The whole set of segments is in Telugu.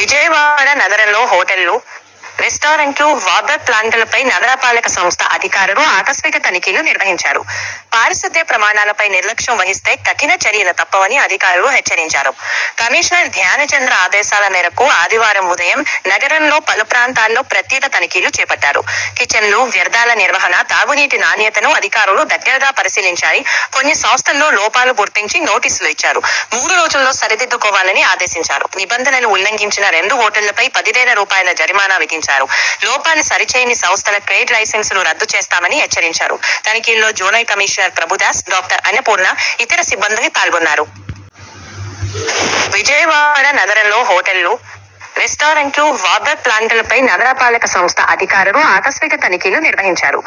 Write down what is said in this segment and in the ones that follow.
విజయవాడ నగరంలో హోటళ్లు, రెస్టారెంట్లు, వాటర్ ప్లాంట్లపై నగరపాలక సంస్థ అధికారులు ఆకస్మిక తనిఖీలు నిర్వహించారు. పారిశుద్ధ్య ప్రమాణాలపై నిర్లక్ష్యం వహిస్తే కఠిన చర్యలు తప్పవని అధికారులు హెచ్చరించారు. కమిషనర్ ధ్యానచంద్ర ఆదేశాల మేరకు ఆదివారం ఉదయం నగరంలో పలు ప్రాంతాల్లో ప్రత్యేక తనిఖీలు చేపట్టారు. కిచెన్లు, వ్యర్థాల నిర్వహణ, తాగునీటి నాణ్యతను అధికారులు దగ్గరగా పరిశీలించారు. కొన్ని సంస్థల్లో లోపాలు గుర్తించి నోటీసులు ఇచ్చారు. 3 రోజుల్లో సరిదిద్దుకోవాలని ఆదేశించారు. నిబంధనలు ఉల్లంఘించిన 2 హోటళ్లపై 10,000 రూపాయల జరిమానా విధించారు. లోపాన్ని సరిచేయని సంస్థల ట్రేడ్ లైసెన్సులు రద్దు చేస్తామని హెచ్చరించారు. తనిఖీల్లో zonal commissioner Prabhudas, doctor Annapurna, ఇతర సిబ్బంది పాల్గొన్నారు. విజయవాడ నగరంలో హోటళ్లు, రెస్టారెంట్లు, వాటర్ ప్లాంట్లపై నగరపాలక సంస్థ అధికారులు ఆకస్మిక తనిఖీలు నిర్వహించారు.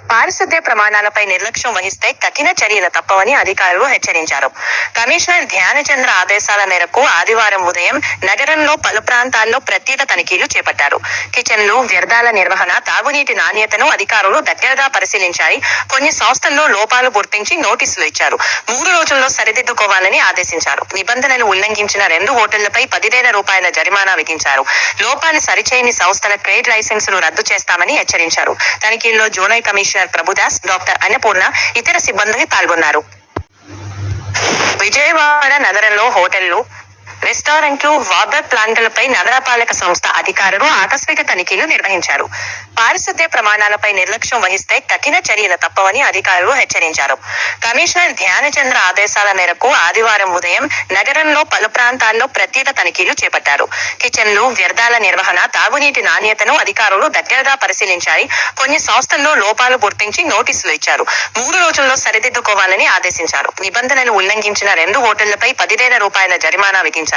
పారిశుద్ధ్య ప్రమాణాలపై నిర్లక్ష్యం వహిస్తే కఠిన చర్యలు తప్పవని అధికారులు హెచ్చరించారు. కమిషనర్ ధ్యానచంద్ర ఆదేశాల మేరకు ఆదివారం ఉదయం నగరంలో పలు ప్రాంతాల్లో ప్రత్యేక తనిఖీలు చేపట్టారు. కిచెన్లు, వ్యర్థాల నిర్వహణ, తాగునీటి నాణ్యతను అధికారులు దగ్గరగా పరిశీలించారు. కొన్ని సంస్థల్లో లోపాలు గుర్తించి నోటీసులు ఇచ్చారు. 3 రోజుల్లో సరిదిద్దుకోవాలని ఆదేశించారు. నిబంధనలు ఉల్లంఘించిన 2 హోటళ్లపై 10,000 రూపాయల జరిమానా విధించారు. లోపాన్ని సరిచేయని సంస్థల ట్రేడ్ లైసెన్సులు రద్దు చేస్తామని హెచ్చరించారు. తనిఖీల్లో zonal commissioner Prabhudas, doctor Annapurna, ఇతర సిబ్బంది పాల్గొన్నారు. విజయవాడ నగరంలో హోటళ్లు, రెస్టారెంట్లు, వాటర్ ప్లాంట్లపై నగరపాలక సంస్థ అధికారులు ఆకస్మిక తనిఖీలు నిర్వహించారు. పారిశుద్ధ్య ప్రమాణాలపై నిర్లక్ష్యం వహిస్తే కఠిన చర్యలు తప్పవని అధికారులు హెచ్చరించారు. కమిషనర్ ధ్యానచంద్ర ఆదేశాల మేరకు ఆదివారం ఉదయం నగరంలో పలు ప్రాంతాల్లో ప్రత్యేక తనిఖీలు చేపట్టారు. కిచెన్లు, వ్యర్థాల నిర్వహణ, తాగునీటి నాణ్యతను అధికారులు దగ్గరగా పరిశీలించారు. కొన్ని సంస్థల్లో లోపాలు గుర్తించి నోటీసులు ఇచ్చారు. 3 రోజుల్లో సరిదిద్దుకోవాలని ఆదేశించారు. నిబంధనలు ఉల్లంఘించిన 2 హోటళ్లపై 10,000 రూపాయల జరిమానా విధించారు.